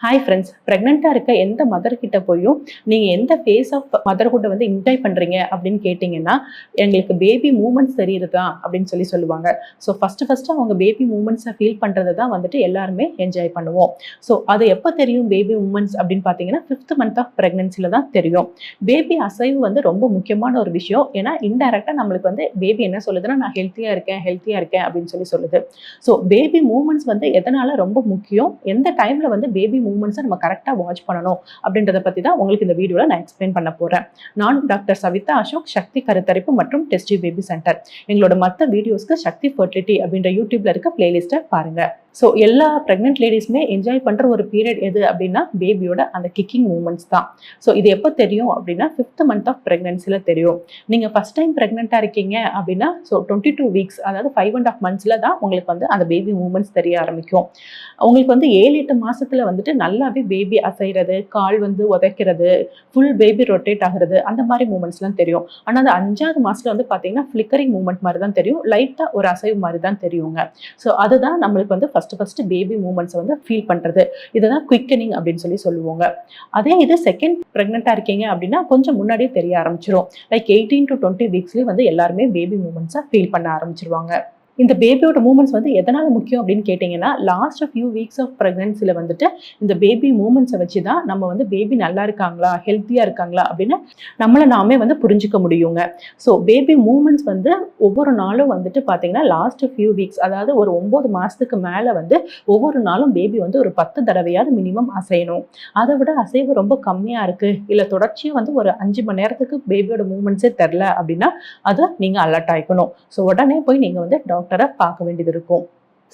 Hi friends, ப்ரெக்னெண்ட்டாக இருக்க எந்த மதர் கிட்ட போயும் நீங்கள் எந்த ஃபேஸ் ஆஃப் மதர்ஹுட்டை வந்து என்ஜாய் பண்ணுறீங்க அப்படின்னு கேட்டிங்கன்னா, எங்களுக்கு பேபி மூமெண்ட்ஸ் தெரியுறதா அப்படின்னு சொல்லுவாங்க. ஸோ ஃபஸ்ட்டு அவங்க பேபி மூமெண்ட்ஸை ஃபீல் பண்ணுறது தான் வந்துட்டு எல்லாருமே என்ஜாய் பண்ணுவோம். ஸோ அது எப்போ தெரியும் பேபி மூமெண்ட்ஸ் அப்படின்னு பார்த்தீங்கன்னா, 5th மந்த் ஆஃப் ப்ரெக்னென்சியில் தான் தெரியும். பேபி அசைவு வந்து ரொம்ப முக்கியமான ஒரு விஷயம். ஏன்னா இன்டெரக்டாக நம்மளுக்கு வந்து பேபி என்ன சொல்லுதுன்னா, நான் ஹெல்த்தியாக இருக்கேன் அப்படின்னு சொல்லுது. ஸோ பேபி மூமெண்ட்ஸ் வந்து எதனால் ரொம்ப முக்கியம், எந்த டைமில் வந்து பேபி மூமெண்ட்ஸை நம்ம கரெக்டாக வாட்ச் பண்ணணும் அப்படின்றத பற்றி தான் உங்களுக்கு இந்த வீடியோவில் நான் எக்ஸ்பிளைன் பண்ண போகிறேன். நான் டாக்டர் சவிதா அசோக், சக்தி கருத்தரிப்பு மற்றும் டெஸ்ட் பேபி சென்டர். எங்களோட மற்ற வீடியோஸ்க்கு சக்தி ஃபர்டிலிட்டி அப்படின்ற யூடியூப்ல இருக்க பிளேலிஸ்ட்டை பாருங்க. ஸோ எல்லா ப்ரெக்னென்ட் லேடிஸுமே என்ஜாய் பண்ணுற ஒரு பீரியட் எது அப்படின்னா பேபியோட அந்த கிக்கிங் மூமெண்ட்ஸ் தான். ஸோ இது எப்போ தெரியும் அப்படின்னா 5th மந்த் ஆஃப் ப்ரெக்னென்சியில் தெரியும். நீங்கள் ஃபஸ்ட் டைம் ப்ரெக்னெண்ட்டாக இருக்கீங்க அப்படின்னா 22 வீக்ஸ், அதாவது 5.5 months தான் உங்களுக்கு வந்து அந்த பேபி மூமெண்ட்ஸ் தெரிய ஆரம்பிக்கும். உங்களுக்கு வந்து 7-8 மாசத்துல வந்துட்டு நல்லாவே பேபி அசைறது, கால் வந்து உதைக்கிறது, ஃபுல் பேபி ரொட்டேட் ஆகுறது, அந்த மாதிரி மூமெண்ட்ஸ்லாம் தெரியும். ஆனால் அந்த 5வது மாசத்துல வந்து பார்த்தீங்கன்னா ஃப்ளிக்கரிங் மூமெண்ட் மாதிரி தான் தெரியும், லைட்டாக ஒரு அசைவு மாதிரி தான் தெரியுங்க. ஸோ அதுதான் நம்மளுக்கு வந்து ஃபர்ஸ்ட் பேபி மூமெண்ட்ஸை வந்து ஃபீல் பண்ணுறது. இதுதான் குயிக்கனிங் அப்படின்னு சொல்லுவாங்க. அதே இது செகண்ட் ப்ரெக்னெண்ட்டாக இருக்கீங்க அப்படின்னா கொஞ்சம் முன்னாடியே தெரிய ஆரம்பிச்சிடும். லைக் 18 to 20 வீக்ஸ்லேயே வந்து எல்லாருமே பேபி மூமெண்ட்ஸை ஃபீல் பண்ண ஆரம்பிச்சிருவாங்க. இந்த பேபியோட மூமெண்ட்ஸ் வந்து எதனால் முக்கியம் அப்படின்னு கேட்டிங்கன்னா, லாஸ்ட் ஃபியூ வீக்ஸ் ஆஃப் ப்ரெக்னன்சியில் வந்துட்டு இந்த பேபி மூமெண்ட்ஸை வச்சு தான் நம்ம வந்து பேபி நல்லா இருக்காங்களா, ஹெல்த்தியாக இருக்காங்களா அப்படின்னு நம்மளை நாமே வந்து புரிஞ்சுக்க முடியுங்க. ஸோ பேபி மூமெண்ட்ஸ் வந்து ஒவ்வொரு நாளும் வந்துட்டு பார்த்தீங்கன்னா லாஸ்ட் ஃபியூ வீக்ஸ், அதாவது ஒரு 9 மாதத்துக்கு மேலே வந்து ஒவ்வொரு நாளும் பேபி வந்து ஒரு 10 தடவையாவது மினிமம் அசையணும். அதை விட அசைவு ரொம்ப கம்மியாக இருக்குது, இல்லை தொடர்ச்சியாக வந்து ஒரு 5 மணி நேரத்துக்கு பேபியோட மூமெண்ட்ஸே தெரில அப்படின்னா அதை நீங்கள் அலர்ட் ஆகிக்கணும். ஸோ உடனே போய் நீங்கள் வந்து டாக்டரை பார்க்க வேண்டியது இருக்கும்.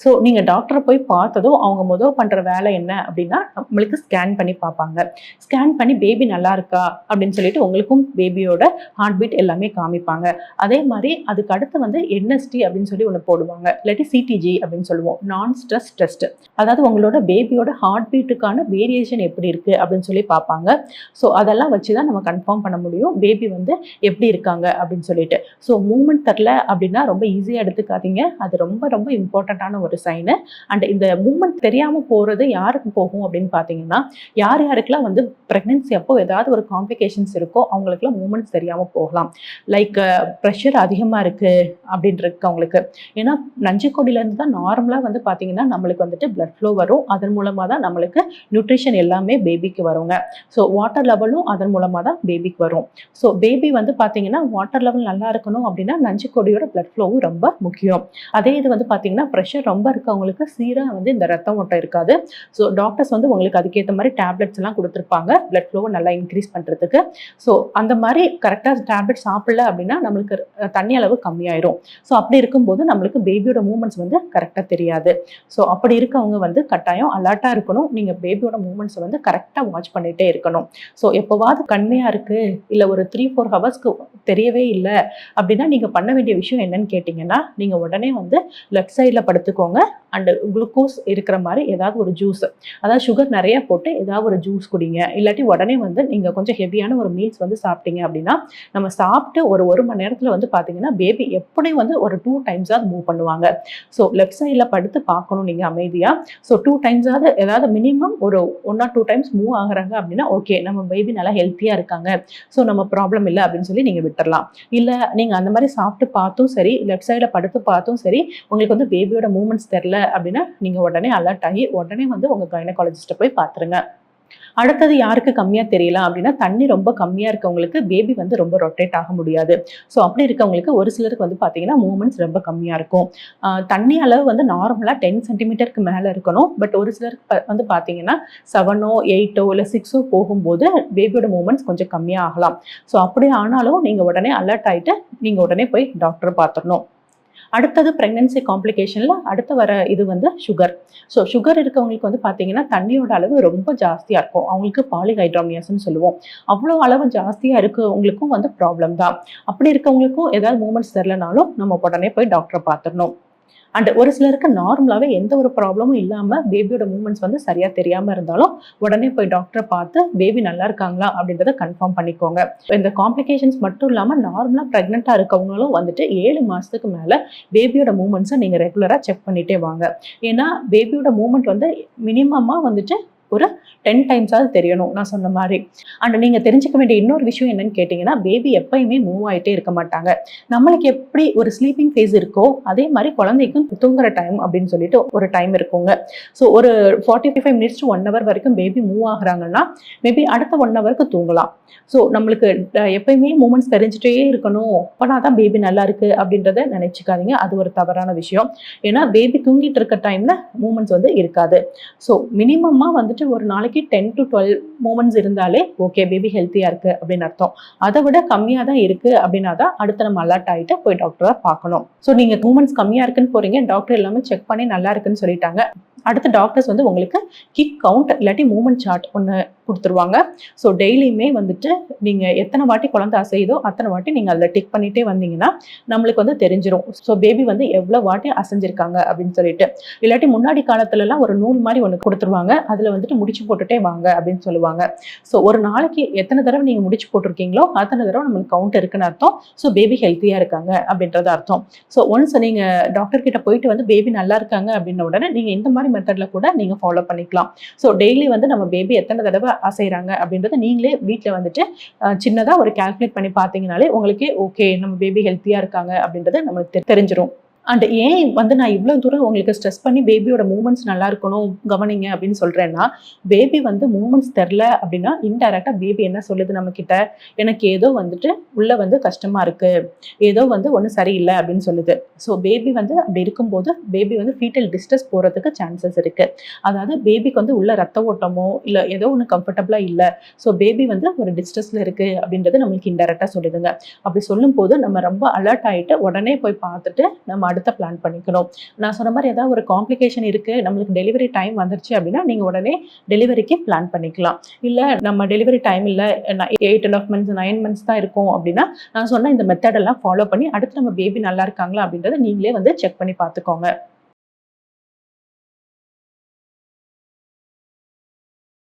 ஸோ நீங்கள் டாக்டரை போய் பார்த்ததும் அவங்க முதல் பண்ணுற வேலை என்ன அப்படின்னா, நம்மளுக்கு ஸ்கேன் பண்ணி பார்ப்பாங்க. ஸ்கேன் பண்ணி பேபி நல்லா இருக்கா அப்படின்னு சொல்லிட்டு உங்களுக்கும் பேபியோட ஹார்ட் பீட் எல்லாமே காமிப்பாங்க. அதே மாதிரி அதுக்கு அடுத்து வந்து என்எஸ்டி அப்படின்னு சொல்லி ஒன்று போடுவாங்க, இல்லாட்டி சிடிஜி அப்படின்னு சொல்லுவோம், நான் ஸ்ட்ரெஸ் டெஸ்ட். அதாவது உங்களோட பேபியோட ஹார்ட் பீட்டுக்கான வேரியேஷன் எப்படி இருக்குது அப்படின்னு சொல்லி பார்ப்பாங்க. ஸோ அதெல்லாம் வச்சு தான் நம்ம கன்ஃபார்ம் பண்ண முடியும் பேபி வந்து எப்படி இருக்காங்க அப்படின்னு சொல்லிட்டு. ஸோ மூமெண்ட் தரல அப்படின்னா ரொம்ப ஈஸியாக எடுத்துக்காதீங்க, அது ரொம்ப ரொம்ப இம்பார்ட்டண்ட்டான ஒரு சைனு. அண்ட் இந்த மூமெண்ட் தெரியாம போறது யாருக்கு போகும் அப்படின்னு பார்த்தீங்கன்னா, யார் யாருக்கெல்லாம் வந்து பிரெக்னன்சி அப்போ ஏதாவது ஒரு காம்ப்ளிகேஷன்ஸ் இருக்கோ அவங்களுக்குலாம் மூமெண்ட்ஸ் தெரியாம போகலாம். லைக் ப்ரெஷர் அதிகமாக இருக்கு அப்படின்றவங்களுக்கு. ஏன்னா நஞ்சுக்கொடியிலேருந்து தான் நார்மலாக வந்து பார்த்தீங்கன்னா நம்மளுக்கு வந்துட்டு பிளட் ஃப்ளோ வரும், அதன் மூலமாக தான் நம்மளுக்கு நியூட்ரிஷன் எல்லாமே பேபிக்கு வருங்க. ஸோ வாட்டர் லெவலும் அதன் மூலமாக தான் பேபிக்கு வரும். ஸோ பேபி வந்து பார்த்தீங்கன்னா வாட்டர் லெவல் நல்லா இருக்கணும் அப்படின்னா நஞ்சுக்கொடியோட பிளட் ஃப்ளோவும் ரொம்ப முக்கியம். அதே இது வந்து பார்த்தீங்கன்னா ப்ரெஷர் ரொம்ப இருக்கவங்களுக்கு சீராக வந்து இந்த ரத்தம் ஓட்டம் இருக்காது. ஸோ டாக்டர்ஸ் வந்து உங்களுக்கு அதுக்கேற்ற மாதிரி டேப்லெட்ஸ் எல்லாம் கொடுத்துருப்பாங்க பிளட் ஃப்ளோவை நல்லா இன்க்ரீஸ் பண்ணுறதுக்கு. ஸோ அந்த மாதிரி கரெக்டாக டேப்லெட் சாப்பிடல அப்படின்னா நம்மளுக்கு தண்ணி அளவு கம்மியாயிரும். ஸோ அப்படி இருக்கும்போது நம்மளுக்கு பேபியோட மூமெண்ட்ஸ் வந்து கரெக்டாக தெரியாது. ஸோ அப்படி இருக்கவங்க வந்து கட்டாயம் அலர்ட்டாக இருக்கணும். நீங்கள் பேபியோட மூமெண்ட்ஸை வந்து கரெக்டாக வாட்ச் பண்ணிகிட்டே இருக்கணும். ஸோ எப்போவாது கம்மியாக இருக்குது, இல்லை ஒரு 3-4 ஹவர்ஸ்க்கு தெரியவே இல்லை அப்படின்னா நீங்கள் பண்ண வேண்டிய விஷயம் என்னன்னு கேட்டிங்கன்னா, நீங்கள் உடனே வந்து லெஃப்ட் சைடில் படுத்துக்கோங்க. அண்ட் குளுக்கோஸ் இருக்கிற மாதிரி ஏதாவது ஒரு ஜூஸ், அதாவது சுகர் நிறைய போட்டு ஏதாவது ஒரு ஜூஸ் குடிங்க. இல்லாட்டி உடனே வந்து நீங்கள் கொஞ்சம் ஹெவியான ஒரு மீல்ஸ் வந்து சாப்பிட்டீங்க அப்படின்னா, நம்ம சாப்பிட்டு ஒரு மணி நேரத்தில் வந்து பார்த்தீங்கன்னா பேபி எப்படியும் வந்து ஒரு 2 டைம்ஸாவது மூவ் பண்ணுவாங்க. ஸோ லெஃப்ட் சைடில் படுத்து பார்க்கணும் நீங்கள் அமைதியாக. ஸோ 2 டைம்ஸாவது ஏதாவது மினிமம் ஒரு 1 or 2 டைம்ஸ் மூவ் ஆகுறாங்க அப்படின்னா ஓகே, நம்ம பேபி நல்லா ஹெல்த்தியாக இருக்காங்க, ஸோ நம்ம ப்ராப்ளம் இல்லை அப்படின்னு சொல்லி நீங்கள் விட்டுறலாம். இல்லை நீங்கள் அந்த மாதிரி சாப்பிட்டு பார்த்தும் சரி, லெஃப்ட் சைடில் படுத்து பார்த்தும் சரி, உங்களுக்கு வந்து பேபியோட மூமெண்ட்ஸ் தெரில அப்படின்னா நீங்க உடனே அலர்ட் ஆகி உடனே வந்து உங்க கைனகாலஜிஸ்ட்டை போய் பார்த்துருங்க. அடுத்தது யாருக்கு கம்மியாக தெரியலாம் அப்படின்னா, தண்ணி ரொம்ப கம்மியாக இருக்கவங்களுக்கு பேபி வந்து ரொம்ப ரொட்டேட் ஆக முடியாது. ஸோ அப்படி இருக்கவங்களுக்கு ஒரு சிலருக்கு வந்து பார்த்தீங்கன்னா மூமெண்ட்ஸ் ரொம்ப கம்மியாக இருக்கும். தண்ணி அளவு வந்து நார்மலாக 10 சென்டிமீட்டருக்கு மேலே இருக்கணும். பட் ஒரு சிலருக்கு வந்து பார்த்தீங்கன்னா 7ஓ 8ஓ இல்லை 6ஓ போகும்போது பேபியோட மூமெண்ட்ஸ் கொஞ்சம் கம்மியாக ஆகலாம். ஸோ அப்படி ஆனாலும் நீங்கள் உடனே அலர்ட் ஆகிட்டு நீங்கள் உடனே போய் டாக்டரை பார்த்துடணும். அடுத்தது ப்ரெக்னன்சி காம்ப்ளிகேஷனில் அடுத்து வர இது வந்து சுகர். ஸோ சுகர் இருக்கவங்களுக்கு வந்து பார்த்தீங்கன்னா தண்ணியோட அளவு ரொம்ப ஜாஸ்தியாக இருக்கும். அவங்களுக்கு பாலிஹைட்ராமியாஸ்ன்னு சொல்லுவோம். அவ்வளோ அளவு ஜாஸ்தியாக இருக்கவங்களுக்கும் வந்து ப்ராப்ளம் தான். அப்படி இருக்கவங்களுக்கும் ஏதாவது மூமெண்ட்ஸ் தெரிலனாலும் நம்ம உடனே போய் டாக்டரை பார்த்துடணும். அண்ட் ஒரு சிலருக்கு நார்மலாகவே எந்த ஒரு ப்ராப்ளமும் இல்லாமல் பேபியோட மூமெண்ட்ஸ் வந்து சரியாக தெரியாமல் இருந்தாலும் உடனே போய் டாக்டரை பார்த்து பேபி நல்லா இருக்காங்களா அப்படின்றத கன்ஃபார்ம் பண்ணிக்கோங்க. இந்த காம்ப்ளிகேஷன்ஸ் மட்டும் இல்லாமல் நார்மலாக ப்ரெக்னெண்ட்டாக இருக்கவங்களும் வந்துட்டு 7 மாதத்துக்கு மேலே பேபியோட மூமெண்ட்ஸை நீங்கள் ரெகுலராக செக் பண்ணிகிட்டே வாங்க. ஏன்னா பேபியோட மூமெண்ட் வந்து மினிமமாக வந்துட்டு ஒரு 10 டைம்ஸாவது தெரியணும் நான் சொன்ன மாதிரி. அண்ட் நீங்க தெரிஞ்சுக்க வேண்டிய இன்னொரு விஷயம் என்னன்னு கேட்டீங்கன்னா, பேபி எப்பயுமே மூவ் ஆயிட்டே இருக்க மாட்டாங்க. நம்மளுக்கு எப்படி ஒரு ஸ்லீப்பிங் ஃபேஸ் இருக்கோ அதே மாதிரி குழந்தைக்கும் தூங்குற டைம் அப்படின்னு சொல்லிட்டு ஒரு டைம் இருக்குங்க. ஸோ ஒரு 45 மினிட்ஸ் டு 1 ஹவர் வரைக்கும் பேபி மூவ் ஆகுறாங்கன்னா மேபி அடுத்த 1 ஹவருக்கு தூங்கலாம். ஸோ நம்மளுக்கு எப்பயுமே மூமெண்ட்ஸ் தெரிஞ்சுட்டே இருக்கணும், அப்பனா தான் பேபி நல்லா இருக்கு அப்படின்றத நினைச்சுக்காதீங்க. அது ஒரு தவறான விஷயம். ஏன்னா பேபி தூங்கிட்டு இருக்க டைம்ல மூமெண்ட்ஸ் வந்து இருக்காது. ஸோ மினிமமா வந்துட்டு ஒரு நாளைக்கு 10 to 12 மூமெண்ட்ஸ் இருந்தாலே ஓகே பேபி ஹெல்த்தியா இருக்கு அப்படின்னு அர்த்தம். அதை விட கம்மியா தான் இருக்கு அப்படின்னா தான் அடுத்து நம்ம அலர்ட் ஆகிட்டு போய் டாக்டரை பார்க்கணும். ஸோ நீங்க மூமெண்ட்ஸ் கம்மியா இருக்குன்னு போறீங்க, டாக்டர் எல்லாமே செக் பண்ணி நல்லா இருக்குன்னு சொல்லிட்டாங்க. அடுத்த டாக்டர்ஸ் வந்து உங்களுக்கு கிக் கவுண்ட் இல்லாட்டி மூமெண்ட் சார்ட் ஒன்று கொடுத்துருவாங்க. ஸோ டெய்லியுமே வந்துட்டு நீங்கள் எத்தனை வாட்டி குழந்தை அசையுதோ அத்தனை வாட்டி நீங்கள் அதில் டிக் பண்ணிகிட்டே வந்தீங்கன்னா நம்மளுக்கு வந்து தெரிஞ்சிடும். ஸோ பேபி வந்து எவ்வளோ வாட்டி அசைஞ்சிருக்காங்க அப்படின்னு சொல்லிட்டு. இல்லாட்டி முன்னாடி காலத்துலலாம் ஒரு நூல் மாதிரி ஒன்று கொடுத்துருவாங்க, அதில் வந்துட்டு முடிச்சு போட்டுட்டே வாங்க அப்படின்னு சொல்லுவாங்க. ஸோ ஒரு நாளைக்கு எத்தனை தடவை நீங்கள் முடிச்சு போட்டிருக்கீங்களோ அத்தனை தடவை நம்மளுக்கு கவுண்ட் இருக்குன்னு அர்த்தம். ஸோ பேபி ஹெல்த்தியாக இருக்காங்க அப்படின்றது அர்த்தம். ஸோ ஒன்ஸ் நீங்கள் டாக்டர் கிட்ட போயிட்டு வந்து பேபி நல்லா இருக்காங்க அப்படின்ன உடனே நீங்கள் இந்த மாதிரி மெத்தட்ல கூட நீங்கள் ஃபாலோ பண்ணிக்கலாம். ஸோ டெய்லி வந்து நம்ம பேபி எத்தனை தடவை அசைறாங்க அப்படின்றத நீங்களே வீட்டில் வந்துட்டு சின்னதாக ஒரு கால்குலேட் பண்ணி பார்த்தீங்கனாலே உங்களுக்கே ஓகே நம்ம பேபி ஹெல்த்தியாக இருக்காங்க அப்படின்றது நம்மளுக்கு தெரிஞ்சிடும். அண்ட் ஏன் வந்து நான் இவ்வளோ தூரம் உங்களுக்கு ஸ்ட்ரெஸ் பண்ணி பேபியோட மூமெண்ட்ஸ் நல்லா இருக்கணும் கவனிங்க அப்படின்னு சொல்கிறேன்னா, பேபி வந்து மூமெண்ட்ஸ் தெரில அப்படின்னா இன்டைரக்டாக பேபி என்ன சொல்லுது நம்மக்கிட்ட, எனக்கு ஏதோ வந்துட்டு உள்ளே வந்து கஷ்டமாக இருக்குது, ஏதோ வந்து ஒன்றும் சரியில்லை அப்படின்னு சொல்லுது. ஸோ பேபி வந்து அப்படி இருக்கும்போது பேபி வந்து ஃபீட்டல் டிஸ்ட்ரெஸ் போகிறதுக்கு சான்சஸ் இருக்குது. அதாவது பேபிக்கு வந்து உள்ள ரத்த ஓட்டமோ இல்லை ஏதோ ஒன்று கம்ஃபர்டபுளாக இல்லை, ஸோ பேபி வந்து ஒரு டிஸ்ட்ரெஸில் இருக்குது அப்படின்றது நம்மளுக்கு இன்டைரக்டாக சொல்லுதுங்க. அப்படி சொல்லும்போது நம்ம ரொம்ப அலர்ட் ஆகிட்டு உடனே போய் பார்த்துட்டு நம்ம அடுத்த பிளான் பண்ணிக்கணும். நான் சொன்ன மாதிரி ஏதாவது ஒரு காம்ப்ளிகேஷன் இருக்குது, நம்மளுக்கு டெலிவரி டைம் வந்துருச்சு அப்படின்னா நீங்கள் உடனே டெலிவரிக்கு பிளான் பண்ணிக்கலாம். இல்லை நம்ம டெலிவரி டைம் இல்லை 8.5 months 9 months தான் இருக்கும் அப்படின்னா நான் சொன்ன இந்த மெத்தடெல்லாம் ஃபாலோ பண்ணி அடுத்து நம்ம பேபி நல்லா இருக்காங்களா அப்படின்றத நீங்களே வந்து செக் பண்ணி பார்த்துக்கோங்க.